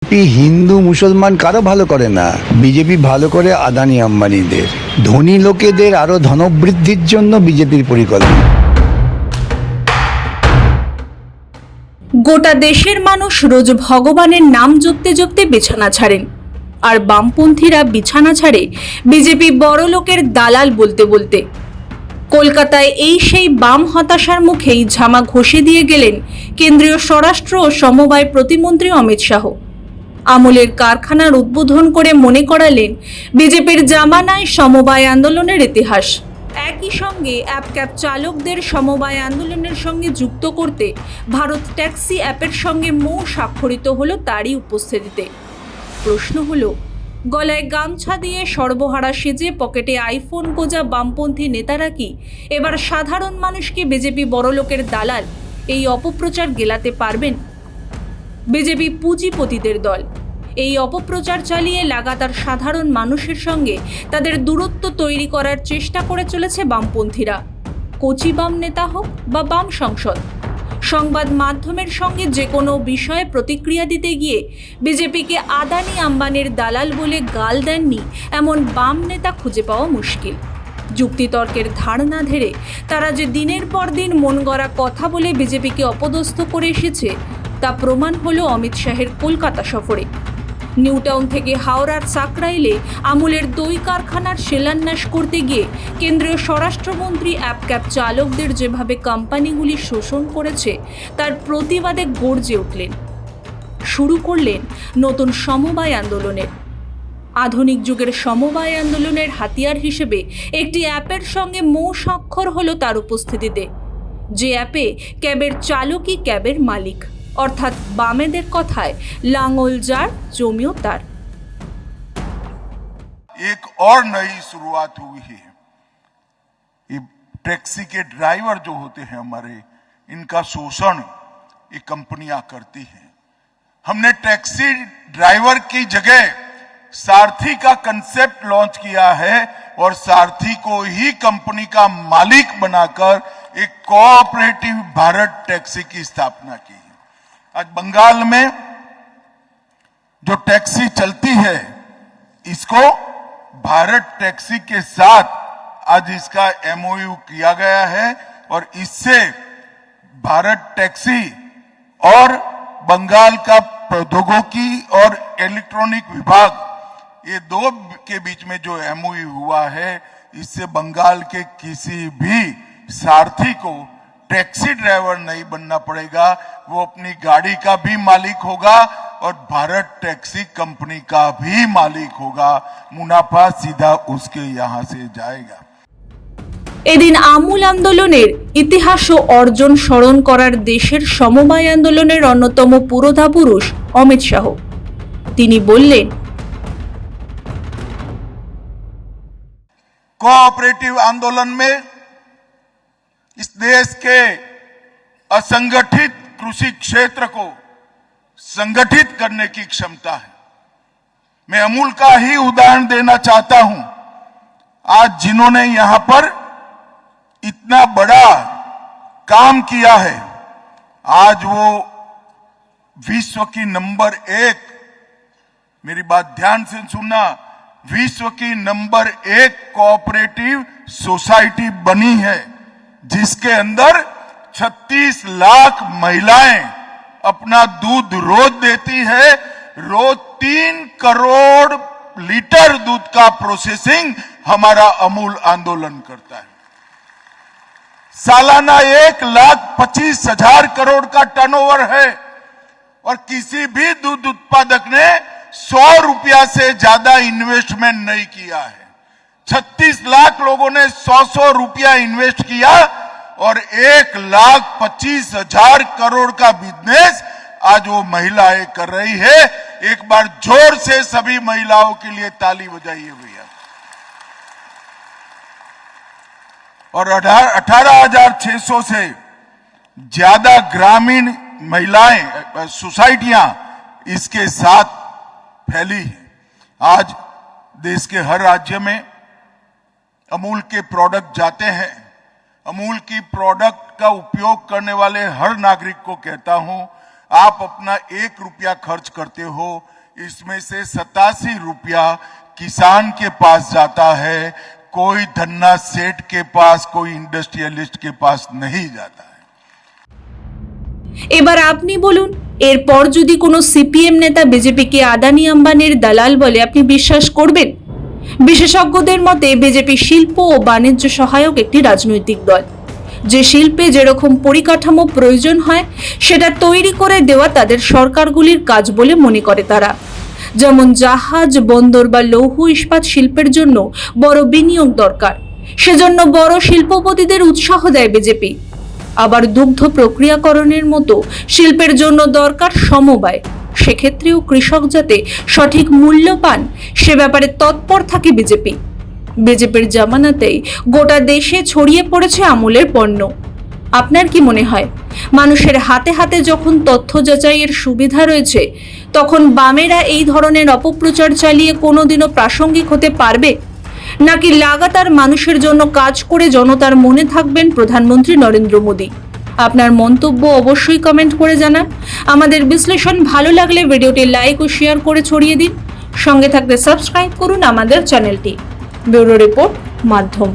হিন্দু মুসলমান কারো ভালো করে না, বিজেপি ভালো করে আদানি আম্বানিদের। ধনী লোকেদের আরো ধনবৃদ্ধির জন্য বিজেপির পরিকল্পনা। গোটা দেশের মানুষ রোজ ভগবানের নাম জপতে জপতে বিছানা ছাড়েন, আর বামপন্থীরা বিছানা ছাড়ে বিজেপি বড় লোকের দালাল বলতে বলতে। কলকাতায় এই সেই বাম হতাশার মুখেই ঝামা ঘষে দিয়ে গেলেন কেন্দ্রীয় স্বরাষ্ট্র ও সমবায় প্রতিমন্ত্রী অমিত শাহ। আমলের কারখানার উদ্বোধন করে মনে করালেন বিজেপির জামানায় সমবায় আন্দোলনের ইতিহাস। একই সঙ্গে অ্যাপ ক্যাব চালকদের সমবায় আন্দোলনের সঙ্গে যুক্ত করতে ভারত ট্যাক্সি অ্যাপের সঙ্গে স্বাক্ষরিত হলো তারই উপস্থিতিতে। প্রশ্ন হলো, গলায় গামছা দিয়ে সর্বহারা সেজে পকেটে আইফোন গোজা বামপন্থী নেতারা কি এবার সাধারণ মানুষকে বিজেপি বড়লোকের দালাল এই অপপ্রচার গেলাতে পারবেন? বিজেপি পুঁজিপতিদের দল। এই অপপ্রচার চালিয়ে লাগাতার সাধারণ মানুষের সঙ্গে তাদের দূরত্ব তৈরি করার চেষ্টা করে চলেছে বামপন্থীরা। কচি বাম নেতা হোক বা বাম সংসদ, সংবাদ মাধ্যমের সঙ্গে যে কোনো বিষয়ে প্রতিক্রিয়া দিতে গিয়ে বিজেপিকে আদানি আম্বানির দালাল বলে গাল দেননি এমন বাম নেতা খুঁজে পাওয়া মুশকিল। যুক্তিতর্কের ধার না ধরে তারা যে দিনের পর দিন মন গড়া কথা বলে বিজেপিকে অপদস্থ করে এসেছে তা প্রমাণ হলো অমিত শাহের কলকাতা সফরে। নিউটাউন থেকে হাওড়ার সাকরাইলে আমুলের দই কারখানার শিলান্যাস করতে গিয়ে কেন্দ্রীয় স্বরাষ্ট্রমন্ত্রী অ্যাপ ক্যাব চালকদের যেভাবে কোম্পানিগুলি শোষণ করেছে তার প্রতিবাদে গর্জে উঠলেন। শুরু করলেন নতুন সমবায় আন্দোলনের। আধুনিক যুগের সমবায় আন্দোলনের হাতিয়ার হিসেবে একটি অ্যাপের সঙ্গে স্বাক্ষর হলো তার উপস্থিতিতে, যে অ্যাপে ক্যাবের চালকই ক্যাবের মালিক, অর্থাৎ বামেদের কথায় লাঙ্গল যার জমিও তার। एक और नई शुरुआत हुई है। ये टैक्सी के ड्राइवर जो होते हैं हमारे, इनका शोषण ये कंपनियां करती हैं। हमने टैक्सी ड्राइवर की जगह सारथी का कंसेप्ट लॉन्च किया है और सारथी को ही कंपनी का मालिक बनाकर एक कोऑपरेटिव भारत टैक्सी की स्थापना की है। आज बंगाल में जो टैक्सी चलती है, इसको भारत टैक्सी के साथ आज इसका एमओयू किया गया है और इससे भारत टैक्सी और बंगाल का प्रौद्योगिकी और इलेक्ट्रॉनिक विभाग, ये दो के बीच में जो एमओयू हुआ है, इससे बंगाल के किसी भी सारथी को टैक्सी ड्राइवर नहीं बनना पड़ेगा। वो अपनी गाड़ी का भी मालिक होगा और भारत टैक्सी कंपनी का भी मालिक होगा। मुनाफा सीधा उसके यहां से जाएगा। এদিন আমূল আন্দোলনের ইতিহাস ও অর্জন স্মরণ করার দেশের সমবায় আন্দোলনের অন্যতম পুরোধা পুরুষ অমিত শাহ। তিনি বললেন, कोऑपरेटिव आंदोलन में इस देश के असंगठित कृषि क्षेत्र को संगठित करने की क्षमता है। मैं अमूल का ही उदाहरण देना चाहता हूं। आज जिन्होंने यहां पर इतना बड़ा काम किया है, आज वो विश्व की नंबर 1, मेरी बात ध्यान से सुनना, विश्व की नंबर 1 कोऑपरेटिव सोसाइटी बनी है, जिसके अंदर 36 लाख महिलाएं अपना दूध रोज देती है। रोज 3 करोड़ लीटर दूध का प्रोसेसिंग हमारा अमूल आंदोलन करता है। सालाना 1,25,000 करोड़ का टर्नओवर है और किसी भी दूध उत्पादक ने 100 रुपया से ज्यादा इन्वेस्टमेंट नहीं किया है। 36 लाख लोगों ने 100 रुपया इन्वेस्ट किया और 1,25,000 करोड़ का बिजनेस आज वो महिलाएं कर रही है। एक बार जोर से सभी महिलाओं के लिए ताली बजाइए भैया। और 18,600 से ज्यादा ग्रामीण महिलाएं सोसाइटियां इसके साथ फैली है। आज देश के हर राज्य में अमूल के प्रोडक्ट जाते हैं। अमूल की प्रोडक्ट का उपयोग करने वाले हर नागरिक को कहता हूं, आप अपना 1 रुपया खर्च करते हो, इसमें से 87 रुपया किसान के पास जाता है, कोई धन्ना सेठ के पास, कोई इंडस्ट्रियलिस्ट के पास नहीं जाता है। এবার আপনি বলুন, এরপর যদি কোনো সিপিএম নেতা বিজেপিকে আদানি আম্বানির দালাল বলে আপনি বিশ্বাস করবেন? বিশেষজ্ঞদের মতে বিজেপি শিল্প ও বাণিজ্য সহায়ক একটি রাজনৈতিক দল, যে শিল্পে যেরকম পরিকাঠামো প্রয়োজন হয় সেটা তৈরি করে দেওয়া তাদের সরকারগুলির কাজ বলে মনে করে তারা। যেমন জাহাজ, বন্দর বা লৌহ ইস্পাত শিল্পের জন্য বড় বিনিয়োগ দরকার, সেজন্য বড় শিল্পপতিদের উৎসাহ দেয় বিজেপি। আবার দুগ্ধ প্রক্রিয়াকরণের মতো শিল্পের জন্য দরকার সমবায়, সেক্ষেত্রেও কৃষক যাতে সঠিক মূল্য পান সে ব্যাপারে তৎপর থাকে বিজেপি। বিজেপির জামানাতেই গোটা দেশে ছড়িয়ে পড়েছে আমূলের পণ্য। আপনার কি মনে হয়, মানুষের হাতে হাতে যখন তথ্য যাচাইয়ের সুবিধা রয়েছে তখন বামেরা এই ধরনের অপপ্রচার চালিয়ে কোনোদিনও প্রাসঙ্গিক হতে পারবে, নাকি লাগাতার মানুষের জন্য কাজ করে জনতার মনে থাকবেন প্রধানমন্ত্রী নরেন্দ্র মোদী? আপনার মন্তব্য অবশ্যই কমেন্ট করে জানান। আমাদের বিশ্লেষণ ভালো লাগলে ভিডিওটি লাইক ও শেয়ার করে ছড়িয়ে দিন। সঙ্গে থাকতে সাবস্ক্রাইব করুন আমাদের চ্যানেলটি। ব্যুরো রিপোর্ট, মাধ্যম।